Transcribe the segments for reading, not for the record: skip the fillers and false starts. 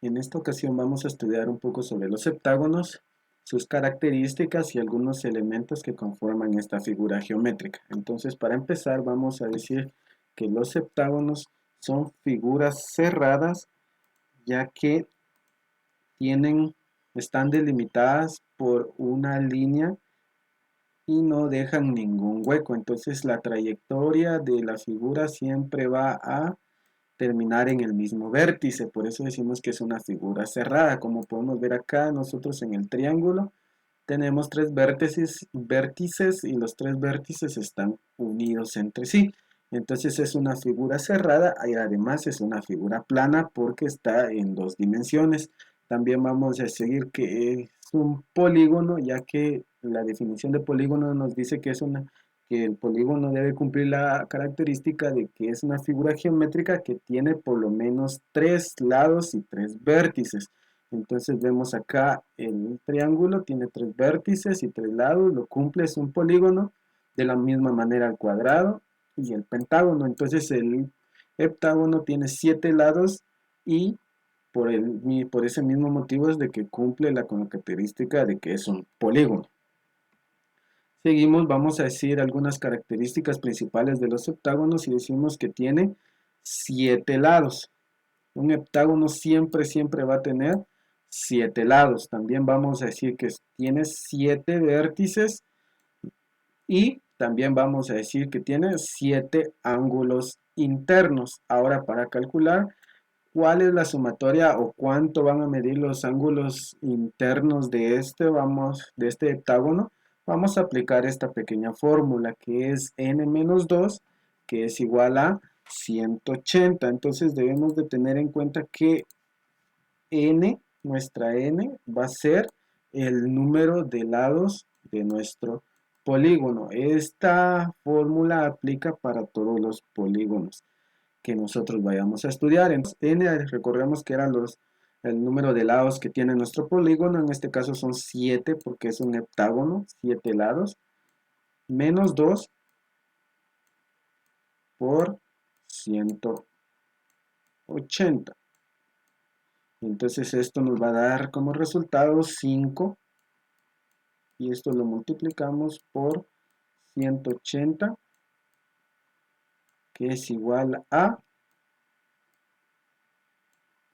En esta ocasión vamos a estudiar un poco sobre los heptágonos, sus características y algunos elementos que conforman esta figura geométrica. Entonces, para empezar, vamos a decir que los heptágonos son figuras cerradas, ya que están delimitadas por una línea y no dejan ningún hueco. Entonces, la trayectoria de la figura siempre va a terminar en el mismo vértice, por eso decimos que es una figura cerrada. Como podemos ver acá nosotros en el triángulo tenemos tres vértices y los tres vértices están unidos entre sí. Entonces es una figura cerrada y además es una figura plana porque está en dos dimensiones. También vamos a seguir que es un polígono, ya que la definición de polígono nos dice que que el polígono debe cumplir la característica de que es una figura geométrica que tiene por lo menos tres lados y tres vértices. Entonces vemos acá el triángulo, tiene tres vértices y tres lados, lo cumple, es un polígono. De la misma manera el cuadrado y el pentágono. Entonces el heptágono tiene 7 lados y por ese mismo motivo es de que cumple la característica de que es un polígono. Seguimos, vamos a decir algunas características principales de los heptágonos y decimos que tiene 7 lados. Un heptágono siempre va a tener 7 lados. También vamos a decir que tiene 7 vértices y también vamos a decir que tiene 7 ángulos internos. Ahora, para calcular cuál es la sumatoria o cuánto van a medir los ángulos internos de de este heptágono, vamos a aplicar esta pequeña fórmula que es n-2, que es igual a 180. Entonces debemos de tener en cuenta que nuestra n va a ser el número de lados de nuestro polígono. Esta fórmula aplica para todos los polígonos que nosotros vayamos a estudiar. Entonces, n, recordemos que eran el número de lados que tiene nuestro polígono. En este caso son 7 porque es un heptágono, 7 lados, menos 2 por 180. Entonces esto nos va a dar como resultado 5 y esto lo multiplicamos por 180, que es igual a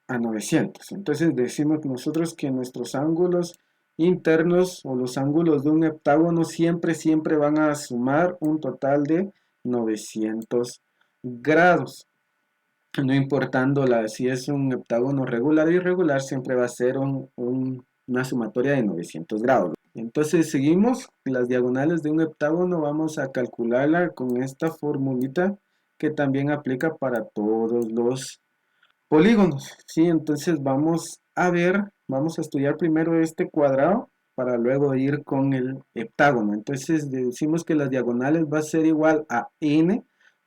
900. Entonces decimos nosotros que nuestros ángulos internos o los ángulos de un heptágono siempre van a sumar un total de 900 grados. No importando si es un heptágono regular o irregular, siempre va a ser una sumatoria de 900 grados. Entonces seguimos las diagonales de un heptágono, vamos a calcularla con esta formulita que también aplica para todos los polígonos. ¿Sí? Entonces vamos a estudiar primero este cuadrado para luego ir con el heptágono. Entonces decimos que las diagonales va a ser igual a n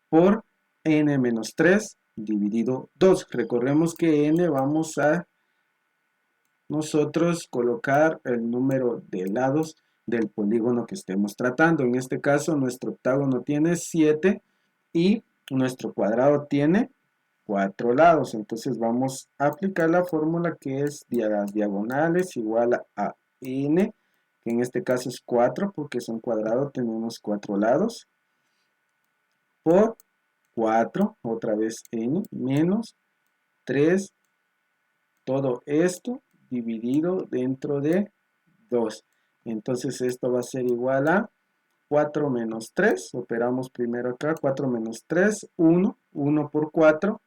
por n-3 dividido 2. Recordemos que n vamos a nosotros colocar el número de lados del polígono que estemos tratando. En este caso nuestro octágono tiene 7 y nuestro cuadrado tiene 4 lados. Entonces vamos a aplicar la fórmula que es las diagonales igual a n, que en este caso es 4 porque es un cuadrado, tenemos 4 lados, por 4, otra vez n, menos 3, todo esto dividido dentro de 2. Entonces esto va a ser igual a 4 menos 3, operamos primero acá, 4 menos 3, 1, 1 por 4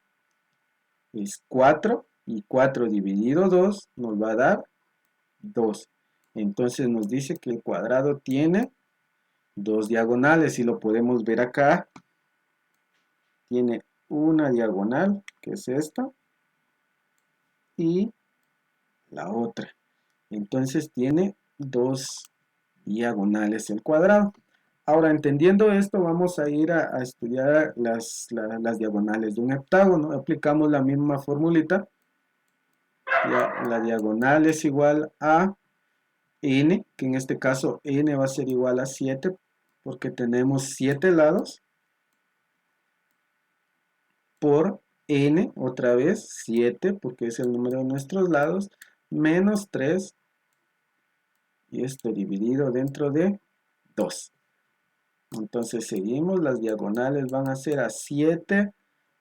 es 4, y 4 dividido 2 nos va a dar 2. Entonces nos dice que el cuadrado tiene dos diagonales, y lo podemos ver acá, tiene una diagonal, que es esta, y la otra. Entonces tiene dos diagonales el cuadrado. Ahora, entendiendo esto, vamos a ir a estudiar las diagonales de un heptágono. Aplicamos la misma formulita. La diagonal es igual a n, que en este caso n va a ser igual a 7, porque tenemos 7 lados, por n, otra vez, 7, porque es el número de nuestros lados, menos 3, y esto dividido dentro de 2. Entonces seguimos, las diagonales van a ser a 7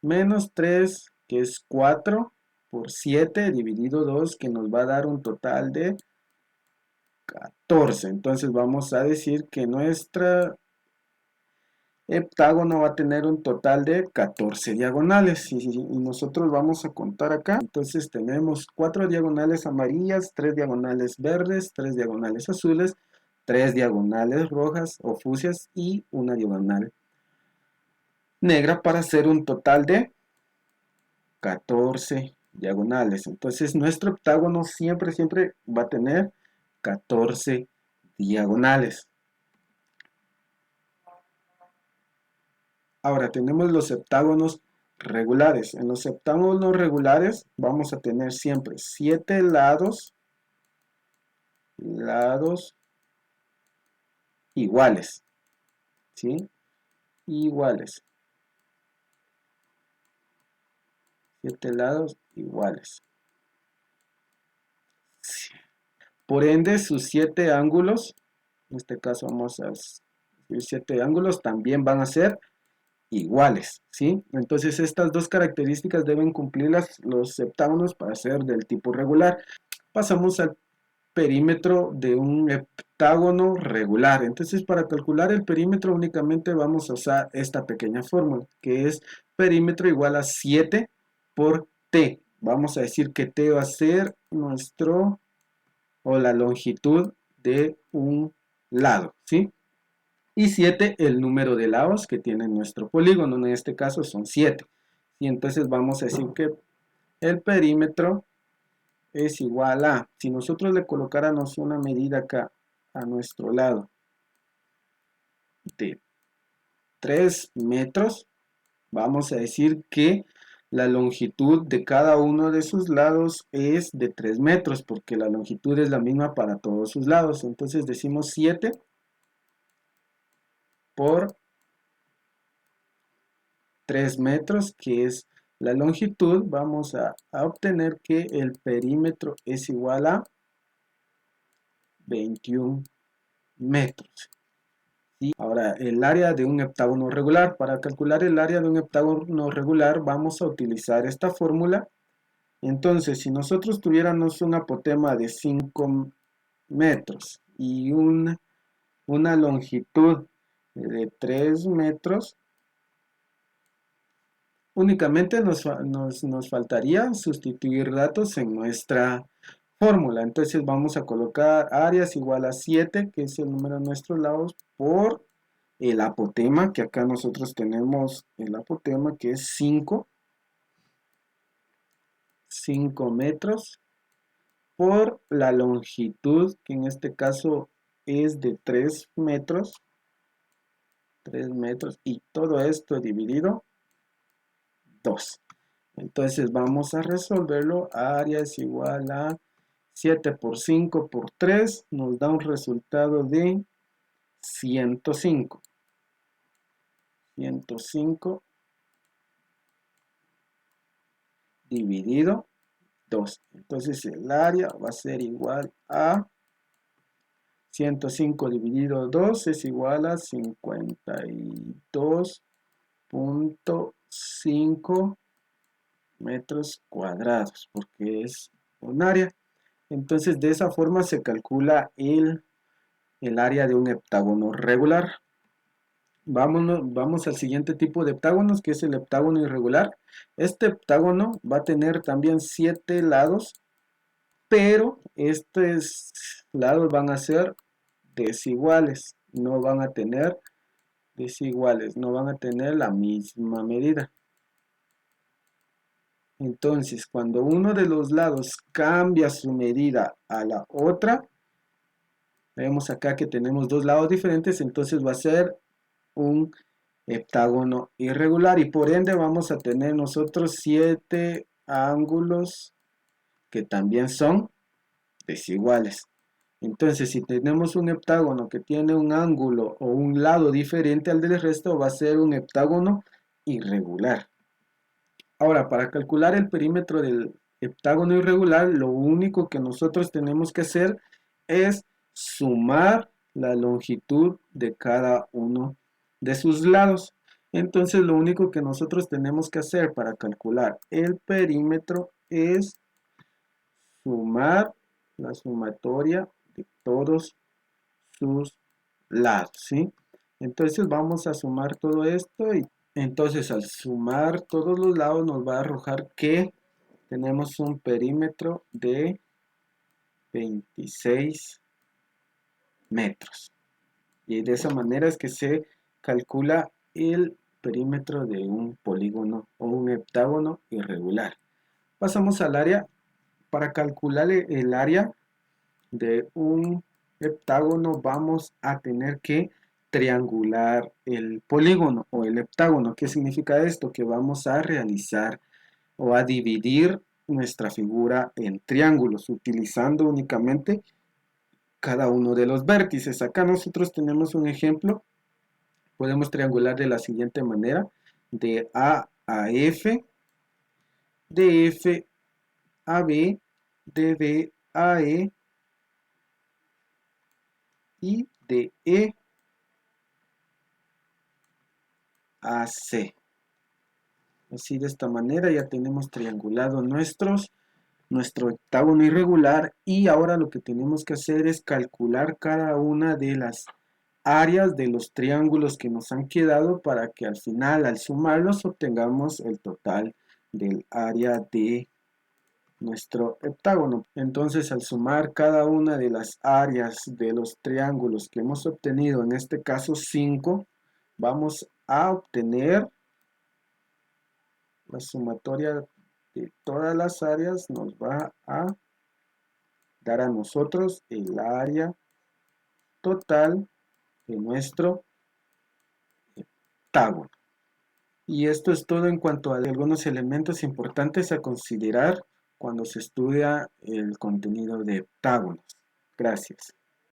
menos 3, que es 4, por 7 dividido 2, que nos va a dar un total de 14. Entonces vamos a decir que nuestro heptágono va a tener un total de 14 diagonales. Y nosotros vamos a contar acá. Entonces tenemos 4 diagonales amarillas, 3 diagonales verdes, 3 diagonales azules, 3 diagonales rojas o fucsias y una diagonal negra, para hacer un total de 14 diagonales. Entonces nuestro heptágono siempre va a tener 14 diagonales. Ahora tenemos los heptágonos regulares. En los heptágonos regulares vamos a tener siempre 7 lados iguales, ¿sí? Iguales. 7 lados iguales. Por ende, sus 7 ángulos, en este caso vamos a decir 7 ángulos, también van a ser iguales, ¿sí? Entonces estas dos características deben cumplir los heptágonos para ser del tipo regular. Pasamos al perímetro de un heptágono regular. Entonces, para calcular el perímetro únicamente vamos a usar esta pequeña fórmula, que es perímetro igual a 7 por t. Vamos a decir que t va a ser la longitud de un lado, ¿sí? Y 7 el número de lados que tiene nuestro polígono, en este caso son 7. Y entonces vamos a decir que el perímetro es igual a, si nosotros le colocáramos una medida acá a nuestro lado de 3 metros, vamos a decir que la longitud de cada uno de sus lados es de 3 metros, porque la longitud es la misma para todos sus lados. Entonces decimos 7 por 3 metros, que es la longitud. Vamos a obtener que el perímetro es igual a 21 metros. ¿Sí? Ahora, el área de un heptágono regular. Para calcular el área de un heptágono regular vamos a utilizar esta fórmula. Entonces, si nosotros tuviéramos un apotema de 5 metros y una longitud de 3 metros, únicamente nos faltaría sustituir datos en nuestra fórmula. Entonces vamos a colocar áreas igual a 7, que es el número de nuestros lados, por el apotema, que acá nosotros tenemos el apotema, que es 5 metros, por la longitud, que en este caso es de 3 metros, y todo esto dividido 2. Entonces vamos a resolverlo. Área es igual a 7 por 5 por 3, nos da un resultado de 105. 105 dividido 2. Entonces el área va a ser igual a 105 dividido 2 es igual a 52.5 metros cuadrados, porque es un área. Entonces de esa forma se calcula el área de un heptágono regular. Vamos al siguiente tipo de heptágonos, que es el heptágono irregular. Este heptágono va a tener también 7 lados, pero estos lados van a ser desiguales, no van a tener la misma medida. Entonces, cuando uno de los lados cambia su medida a la otra, vemos acá que tenemos dos lados diferentes, entonces va a ser un heptágono irregular, y por ende vamos a tener nosotros 7 ángulos que también son desiguales. Entonces, si tenemos un heptágono que tiene un ángulo o un lado diferente al del resto, va a ser un heptágono irregular. Ahora, para calcular el perímetro del heptágono irregular, lo único que nosotros tenemos que hacer es sumar la longitud de cada uno de sus lados. Entonces, lo único que nosotros tenemos que hacer para calcular el perímetro es sumar la sumatoria de todos sus lados, ¿sí? Entonces vamos a sumar todo esto y entonces al sumar todos los lados nos va a arrojar que tenemos un perímetro de 26 metros. Y de esa manera es que se calcula el perímetro de un polígono o un heptágono irregular. Pasamos al área. Para calcular el área de un heptágono vamos a tener que triangular el polígono o el heptágono. ¿Qué significa esto? Que vamos a realizar o a dividir nuestra figura en triángulos utilizando únicamente cada uno de los vértices. Acá nosotros tenemos un ejemplo. Podemos triangular de la siguiente manera: de A a F, de F a B, de B a E y de E a C. Así, de esta manera ya tenemos triangulado nuestro heptágono irregular, y ahora lo que tenemos que hacer es calcular cada una de las áreas de los triángulos que nos han quedado para que al final, al sumarlos, obtengamos el total del área de nuestro heptágono. Entonces, al sumar cada una de las áreas de los triángulos que hemos obtenido, en este caso 5, vamos a obtener la sumatoria de todas las áreas, nos va a dar a nosotros el área total de nuestro heptágono. Y esto es todo en cuanto a algunos elementos importantes a considerar cuando se estudia el contenido de heptágonos. Gracias.